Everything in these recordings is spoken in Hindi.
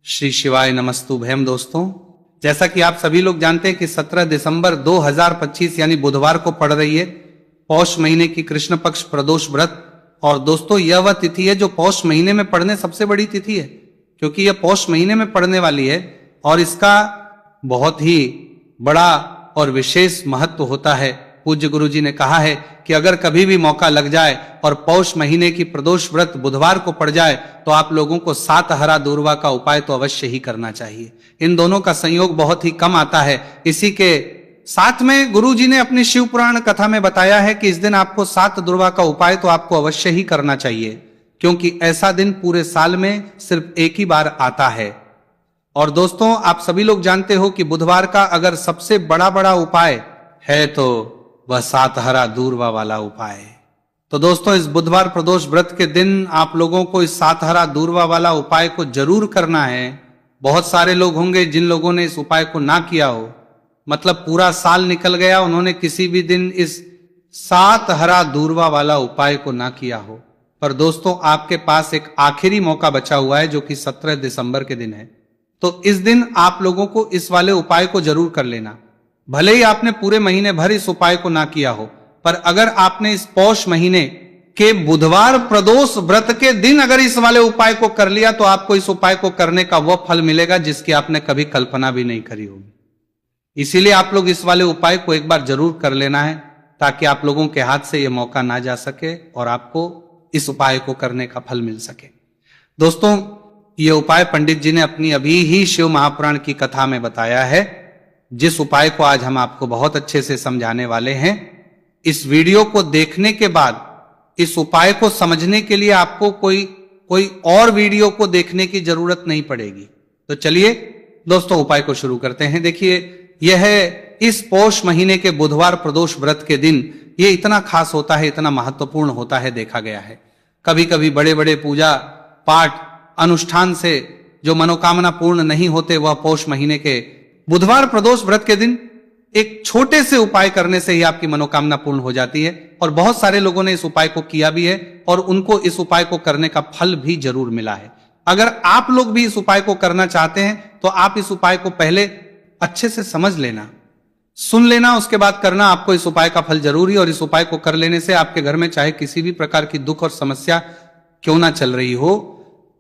श्री शिवाय नमस्तुभ्यम। दोस्तों, जैसा कि आप सभी लोग जानते हैं कि 17 दिसंबर 2025 यानी बुधवार को पड़ रही है पौष महीने की कृष्ण पक्ष प्रदोष व्रत। और दोस्तों, यह वह तिथि है जो पौष महीने में पड़ने सबसे बड़ी तिथि है, क्योंकि यह पौष महीने में पड़ने वाली है और इसका बहुत ही बड़ा और विशेष महत्व होता है। पूज्य गुरु जी ने कहा है कि अगर कभी भी मौका लग जाए और पौष महीने की प्रदोष व्रत बुधवार को पड़ जाए तो आप लोगों को 7 हरा दूर्वा का उपाय तो अवश्य ही करना चाहिए। इन दोनों का संयोग बहुत ही कम आता है। इसी के साथ में गुरु जी ने अपनी शिव पुराण कथा में बताया है कि इस दिन आपको 7 दूर्वा का उपाय तो आपको अवश्य ही करना चाहिए, क्योंकि ऐसा दिन पूरे साल में सिर्फ एक ही बार आता है। और दोस्तों, आप सभी लोग जानते हो कि बुधवार का अगर सबसे बड़ा उपाय है तो वह 7 हरा दूर्वा वाला उपाय है। तो दोस्तों, इस बुधवार प्रदोष व्रत के दिन आप लोगों को इस 7 हरा दूर्वा वाला उपाय को जरूर करना है। बहुत सारे लोग होंगे जिन लोगों ने इस उपाय को ना किया हो, मतलब पूरा साल निकल गया, उन्होंने किसी भी दिन इस 7 हरा दूर्वा वाला उपाय को ना किया हो। पर दोस्तों, आपके पास एक आखिरी मौका बचा हुआ है जो कि 17 दिसंबर के दिन है। तो इस दिन आप लोगों को इस वाले उपाय को जरूर कर लेना। भले ही आपने पूरे महीने भर इस उपाय को ना किया हो, पर अगर आपने इस पौष महीने के बुधवार प्रदोष व्रत के दिन अगर इस वाले उपाय को कर लिया तो आपको इस उपाय को करने का वह फल मिलेगा जिसकी आपने कभी कल्पना भी नहीं करी होगी। इसीलिए आप लोग इस वाले उपाय को एक बार जरूर कर लेना है, ताकि आप लोगों के हाथ से यह मौका ना जा सके और आपको इस उपाय को करने का फल मिल सके। दोस्तों, यह उपाय पंडित जी ने अपनी अभी ही शिव महापुराण की कथा में बताया है, जिस उपाय को आज हम आपको बहुत अच्छे से समझाने वाले हैं। इस वीडियो को देखने के बाद इस उपाय को समझने के लिए आपको कोई और वीडियो को देखने की जरूरत नहीं पड़ेगी। तो चलिए दोस्तों, उपाय को शुरू करते हैं। देखिए, यह है इस पौष महीने के बुधवार प्रदोष व्रत के दिन। यह इतना खास होता है, इतना महत्वपूर्ण होता है, देखा गया है। कभी कभी बड़े बड़े पूजा पाठ अनुष्ठान से जो मनोकामना पूर्ण नहीं होते, वह पौष महीने के बुधवार प्रदोष व्रत के दिन एक छोटे से उपाय करने से ही आपकी मनोकामना पूर्ण हो जाती है। और बहुत सारे लोगों ने इस उपाय को किया भी है और उनको इस उपाय को करने का फल भी जरूर मिला है। अगर आप लोग भी इस उपाय को करना चाहते हैं तो आप इस उपाय को पहले अच्छे से समझ लेना, सुन लेना, उसके बाद करना। आपको इस उपाय का फल जरूरी, और इस उपाय को कर लेने से आपके घर में चाहे किसी भी प्रकार की दुख और समस्या क्यों ना चल रही हो,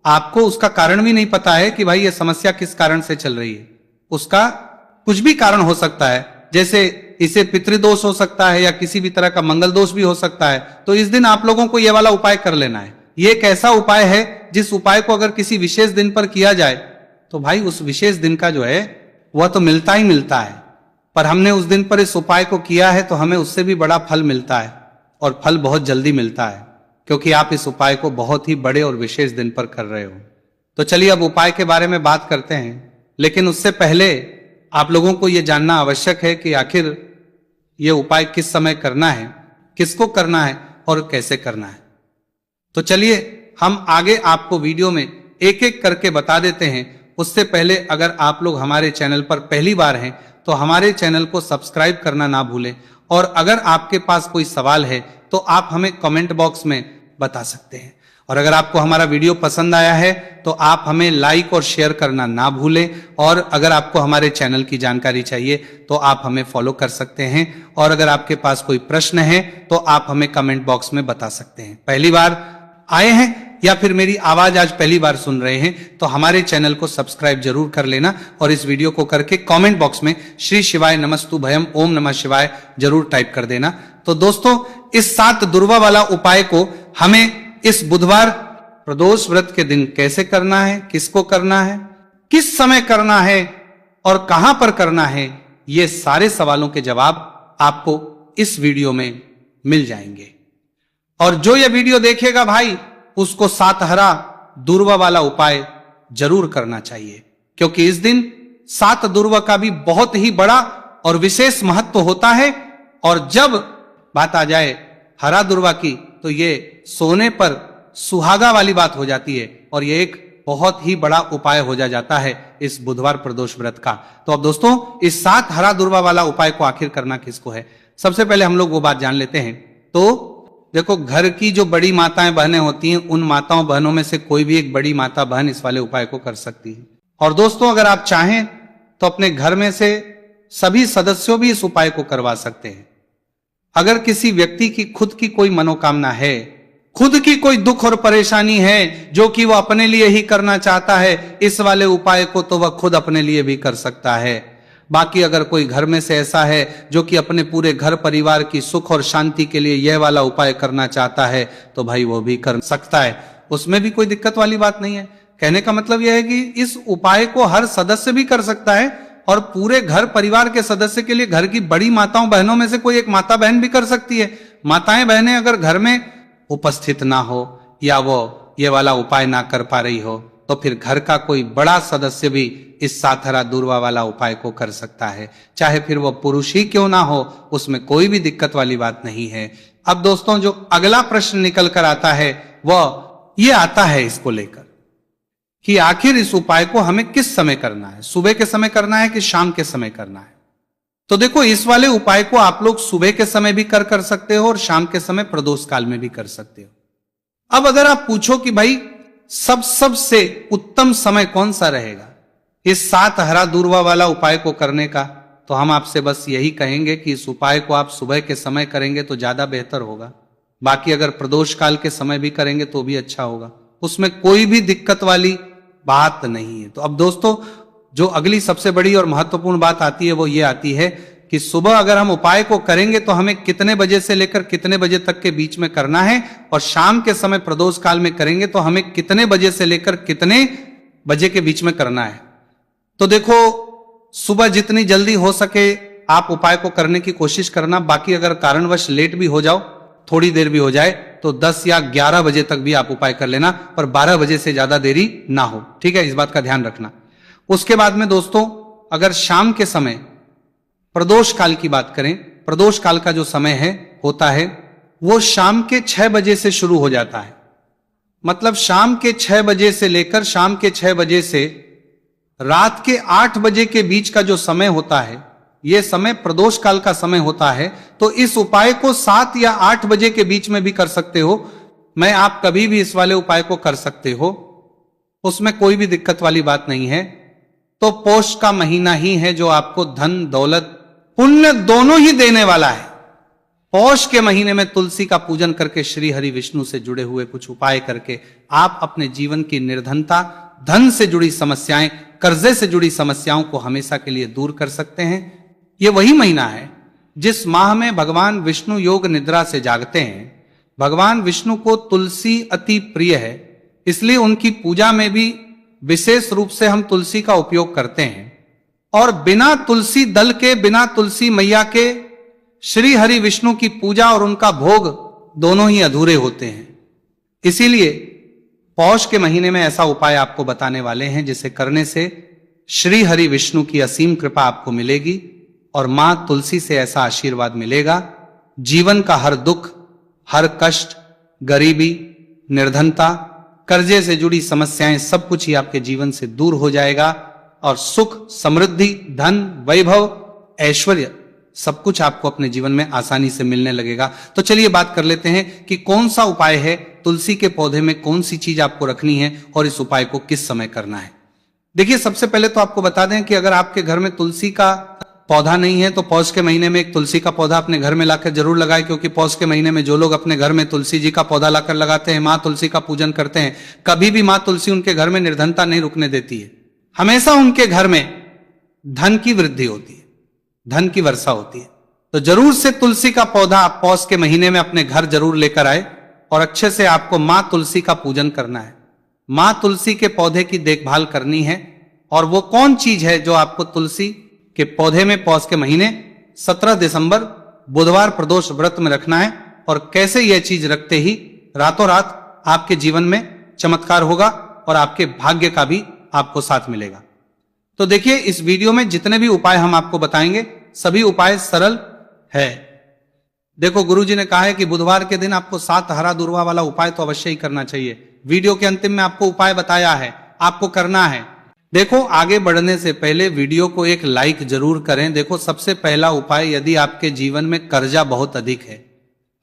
आपको उसका कारण भी नहीं पता है कि भाई ये समस्या किस कारण से चल रही है। उसका कुछ भी कारण हो सकता है, जैसे इसे पितृदोष हो सकता है या किसी भी तरह का मंगल दोष भी हो सकता है। तो इस दिन आप लोगों को यह वाला उपाय कर लेना है। यह एक ऐसा उपाय है जिस उपाय को अगर किसी विशेष दिन पर किया जाए तो भाई उस विशेष दिन का जो है वह तो मिलता ही मिलता है। पर हमने उस दिन पर इस उपाय को किया है तो हमें उससे भी बड़ा फल मिलता है, और फल बहुत जल्दी मिलता है, क्योंकि आप इस उपाय को बहुत ही बड़े और विशेष दिन पर कर रहे हो। तो चलिए अब उपाय के बारे में बात करते हैं, लेकिन उससे पहले आप लोगों को यह जानना आवश्यक है कि आखिर यह उपाय किस समय करना है, किसको करना है और कैसे करना है। तो चलिए हम आगे आपको वीडियो में एक एक करके बता देते हैं। उससे पहले अगर आप लोग हमारे चैनल पर पहली बार हैं तो हमारे चैनल को सब्सक्राइब करना ना भूलें, और अगर आपके पास कोई सवाल है तो आप हमें कमेंट बॉक्स में बता सकते हैं। और अगर आपको हमारा वीडियो पसंद आया है तो आप हमें लाइक और शेयर करना ना भूलें। और अगर आपको हमारे चैनल की जानकारी चाहिए तो आप हमें फॉलो कर सकते हैं। और अगर आपके पास कोई प्रश्न है तो आप हमें कमेंट बॉक्स में बता सकते हैं। पहली बार आए हैं या फिर मेरी आवाज आज पहली बार सुन रहे हैं तो हमारे चैनल को सब्सक्राइब जरूर कर लेना, और इस वीडियो को करके कमेंट बॉक्स में श्री शिवाय नमस्तुभयम ओम नमः शिवाय जरूर टाइप कर देना। तो दोस्तों, इस 7 दूर्वा वाला उपाय को हमें इस बुधवार प्रदोष व्रत के दिन कैसे करना है, किसको करना है, किस समय करना है और कहां पर करना है, ये सारे सवालों के जवाब आपको इस वीडियो में मिल जाएंगे। और जो ये वीडियो देखेगा भाई, उसको 7 हरा दूर्वा वाला उपाय जरूर करना चाहिए, क्योंकि इस दिन 7 दूर्वा का भी बहुत ही बड़ा और विशेष महत्व होता है। और जब बात आ जाए हरा दूर्वा की तो ये सोने पर सुहागा वाली बात हो जाती है, और ये एक बहुत ही बड़ा उपाय हो जाता है इस बुधवार प्रदोष व्रत का। तो अब दोस्तों, इस 7 हरा दूर्वा वाला उपाय को आखिर करना किसको है, सबसे पहले हम लोग वो बात जान लेते हैं। तो देखो, घर की जो बड़ी माताएं बहनें होती हैं, उन माताओं बहनों में से कोई भी एक बड़ी माता बहन इस वाले उपाय को कर सकती है। और दोस्तों अगर आप चाहें तो अपने घर में से सभी सदस्यों भी इस उपाय को करवा सकते हैं। अगर किसी व्यक्ति की खुद की कोई मनोकामना है, खुद की कोई दुख और परेशानी है जो कि वह अपने लिए ही करना चाहता है, इस वाले उपाय को तो वह खुद अपने लिए भी कर सकता है। बाकी अगर कोई घर में से ऐसा है जो कि अपने पूरे घर परिवार की सुख और शांति के लिए यह वाला उपाय करना चाहता है, तो भाई वो भी कर सकता है, उसमें भी कोई दिक्कत वाली बात नहीं है। कहने का मतलब यह है कि इस उपाय को हर सदस्य भी कर सकता है और पूरे घर परिवार के सदस्य के लिए घर की बड़ी माताओं बहनों में से कोई एक माता बहन भी कर सकती है। माताएं बहनें अगर घर में उपस्थित ना हो या वो ये वाला उपाय ना कर पा रही हो, तो फिर घर का कोई बड़ा सदस्य भी इस साथरा दूर्वा वाला उपाय को कर सकता है, चाहे फिर वो पुरुष ही क्यों ना हो, उसमें कोई भी दिक्कत वाली बात नहीं है। अब दोस्तों जो अगला प्रश्न निकल कर आता है वह ये आता है इसको लेकर कि आखिर इस उपाय को हमें किस समय करना है, सुबह के समय करना है कि शाम के समय करना है। तो देखो इस वाले उपाय को आप लोग सुबह के समय भी कर सकते हो और शाम के समय प्रदोष काल में भी कर सकते हो। अब अगर आप पूछो कि भाई सबसे उत्तम समय कौन सा रहेगा इस 7 हरा दूर्वा वाला उपाय को करने का, तो हम आपसे बस यही कहेंगे कि इस उपाय को आप सुबह के समय करेंगे तो ज्यादा बेहतर होगा। बाकी अगर प्रदोष काल के समय भी करेंगे तो भी अच्छा होगा, उसमें कोई भी दिक्कत वाली बात नहीं है। तो अब दोस्तों जो अगली सबसे बड़ी और महत्वपूर्ण बात आती है वो ये आती है कि सुबह अगर हम उपाय को करेंगे तो हमें कितने बजे से लेकर कितने बजे तक के बीच में करना है, और शाम के समय प्रदोष काल में करेंगे तो हमें कितने बजे से लेकर कितने बजे के बीच में करना है। तो देखो सुबह जितनी जल्दी हो सके आप उपाय को करने की कोशिश करना। बाकी अगर कारणवश लेट भी हो जाओ, थोड़ी देर भी हो जाए, तो 10 या 11 बजे तक भी आप उपाय कर लेना, पर 12 बजे से ज्यादा देरी ना हो, ठीक है, इस बात का ध्यान रखना। उसके बाद में दोस्तों अगर शाम के समय प्रदोष काल की बात करें, प्रदोष काल का जो समय है होता है वो शाम के 6 बजे से शुरू हो जाता है। मतलब शाम के 6 बजे से लेकर शाम के 6 बजे से रात के 8 बजे के बीच का जो समय होता है, यह समय प्रदोष काल का समय होता है। तो इस उपाय को 7 या 8 बजे के बीच में भी कर सकते हो। मैं आप कभी भी इस वाले उपाय को कर सकते हो, उसमें कोई भी दिक्कत वाली बात नहीं है। तो पौष का महीना ही है जो आपको धन दौलत पुण्य दोनों ही देने वाला है। पौष के महीने में तुलसी का पूजन करके श्री हरि विष्णु से जुड़े हुए कुछ उपाय करके आप अपने जीवन की निर्धनता, धन से जुड़ी समस्याएं, कर्जे से जुड़ी समस्याओं को हमेशा के लिए दूर कर सकते हैं। यह वही महीना है जिस माह में भगवान विष्णु योग निद्रा से जागते हैं। भगवान विष्णु को तुलसी अति प्रिय है, इसलिए उनकी पूजा में भी विशेष रूप से हम तुलसी का उपयोग करते हैं। और बिना तुलसी दल के, बिना तुलसी मैया के श्री हरि विष्णु की पूजा और उनका भोग दोनों ही अधूरे होते हैं। इसीलिए पौष के महीने में ऐसा उपाय आपको बताने वाले हैं जिसे करने से श्री हरि विष्णु की असीम कृपा आपको मिलेगी और मां तुलसी से ऐसा आशीर्वाद मिलेगा, जीवन का हर दुख, हर कष्ट, गरीबी, निर्धनता, कर्जे से जुड़ी समस्याएं सब कुछ ही आपके जीवन से दूर हो जाएगा और सुख, समृद्धि, धन, वैभव, ऐश्वर्य सब कुछ आपको अपने जीवन में आसानी से मिलने लगेगा। तो चलिए बात कर लेते हैं कि कौन सा उपाय है, तुलसी के पौधे में कौन सी चीज आपको रखनी है और इस उपाय को किस समय करना है। देखिए सबसे पहले तो आपको बता दें कि अगर आपके घर में तुलसी का पौधा नहीं है तो पौष के महीने में एक तुलसी का पौधा अपने घर में लाकर जरूर लगाए, क्योंकि पौष के महीने में जो लोग अपने घर में तुलसी जी का पौधा लाकर लगाते हैं, मां तुलसी का पूजन करते हैं, कभी भी मां तुलसी उनके घर में निर्धनता नहीं रुकने देती है। हमेशा उनके घर में धन की वृद्धि होती है, धन की वर्षा होती है। तो जरूर से तुलसी का पौधा आप पौष के महीने में अपने घर जरूर लेकर आए और अच्छे से आपको मां तुलसी का पूजन करना है। मां तुलसी के पौधे की देखभाल करनी है। और वो कौन चीज है जो आपको तुलसी के पौधे में पौष के महीने 17 दिसंबर बुधवार प्रदोष व्रत में रखना है, और कैसे यह चीज रखते ही रातों रात आपके जीवन में चमत्कार होगा और आपके भाग्य का भी आपको साथ मिलेगा। तो देखिए इस वीडियो में जितने भी उपाय हम आपको बताएंगे सभी उपाय सरल है। देखो गुरुजी ने कहा है कि बुधवार के दिन आपको 7 हरा दूर्वा वाला उपाय तो अवश्य ही करना चाहिए। वीडियो के अंतिम में आपको उपाय बताया है, आपको करना है। देखो आगे बढ़ने से पहले वीडियो को एक लाइक जरूर करें। देखो सबसे पहला उपाय, यदि आपके जीवन में कर्जा बहुत अधिक है,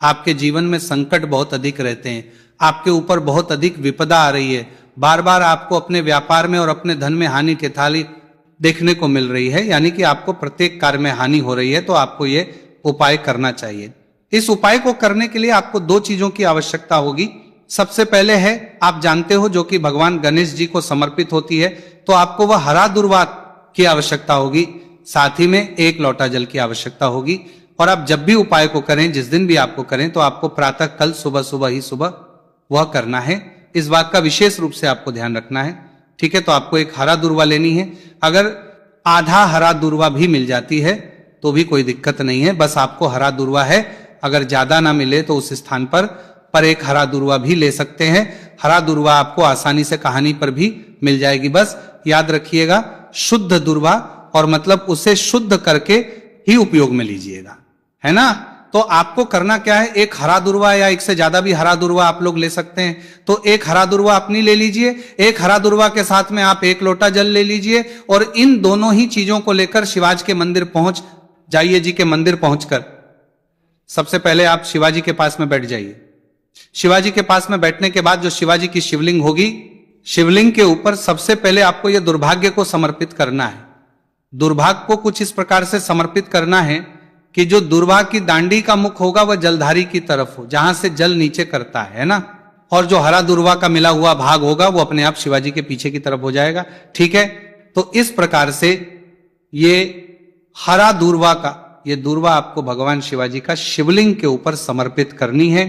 आपके जीवन में संकट बहुत अधिक रहते हैं, आपके ऊपर बहुत अधिक विपदा आ रही है, बार बार आपको अपने व्यापार में और अपने धन में हानि की थाली देखने को मिल रही है, यानी कि आपको प्रत्येक कार्य में हानि हो रही है, तो आपको ये उपाय करना चाहिए। इस उपाय को करने के लिए आपको दो चीजों की आवश्यकता होगी। सबसे पहले है, आप जानते हो, जो कि भगवान गणेश जी को समर्पित होती है, तो आपको वह हरा दुर्वा की आवश्यकता होगी, साथ ही में 1 लोटा जल की आवश्यकता होगी। और आप जब भी उपाय को करें, जिस दिन भी आपको करें, तो आपको प्रातः कल सुबह वह करना है। इस बात का विशेष रूप से आपको ध्यान रखना है, ठीक है। तो आपको एक हरा दुर्वा लेनी है। अगर आधा हरा दुर्वा भी मिल जाती है तो भी कोई दिक्कत नहीं है, बस आपको हरा दुर्वा है। अगर ज्यादा ना मिले तो उस स्थान पर एक हरा दुर्वा भी ले सकते हैं। हरा दुर्वा आपको आसानी से कहानी पर भी मिल जाएगी। बस याद रखिएगा, शुद्ध दुर्वा, और मतलब उसे शुद्ध करके ही उपयोग में लीजिएगा, है ना। तो आपको करना क्या है, एक हरा दुर्वा या एक से ज्यादा भी हरा दुर्वा आप लोग ले सकते हैं, तो एक हरा दुर्वा अपनी ले लीजिए। एक हरा दुर्वा के साथ में आप 1 लोटा जल ले लीजिए, और इन दोनों ही चीजों को लेकर शिवाजी के मंदिर पहुंच जाइए। जी के मंदिर पहुंचकर सबसे पहले आप शिवाजी के पास में बैठ जाइए। शिवाजी के पास में बैठने के बाद जो शिवाजी की शिवलिंग होगी, शिवलिंग के ऊपर सबसे पहले आपको यह दुर्भाग्य को समर्पित करना है। दुर्भाग्य को कुछ इस प्रकार से समर्पित करना है कि जो दुर्वा की दांडी का मुख होगा वह जलधारी की तरफ हो, जहां से जल नीचे करता है ना। और जो हरा दुर्वा का मिला हुआ भाग होगा वो अपने आप शिवाजी के पीछे की तरफ हो जाएगा, ठीक है। तो इस प्रकार से ये हरा दुर्वा का, ये दुर्वा आपको भगवान शिवाजी का शिवलिंग के ऊपर समर्पित करनी है।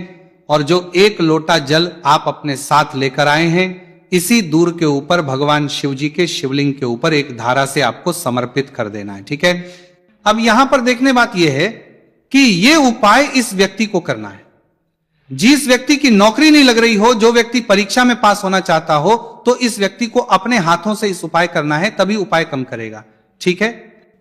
और जो 1 लोटा जल आप अपने साथ लेकर आए हैं, इसी दूर के ऊपर भगवान शिव जी के शिवलिंग के ऊपर एक धारा से आपको समर्पित कर देना है, ठीक है। अब यहां पर देखने बात यह है कि यह उपाय इस व्यक्ति को करना है जिस व्यक्ति की नौकरी नहीं लग रही हो, जो व्यक्ति परीक्षा में पास होना चाहता हो, तो इस व्यक्ति को अपने हाथों से इस उपाय करना है, तभी उपाय कम करेगा, ठीक है।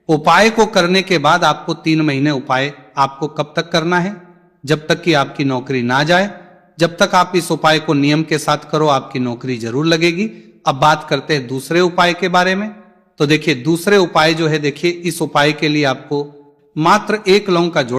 उपाय को करने के बाद आपको 3 महीने उपाय आपको कब तक करना है, जब तक कि आपकी नौकरी ना जाए। जब तक आप इस उपाय को नियम के साथ करो, आपकी नौकरी जरूर लगेगी। अब बात करते हैं दूसरे उपाय के बारे में। तो देखिए, दूसरे उपाय जो है, देखिए, इस उपाय के लिए आपको मात्र 1 लौंग का जोड़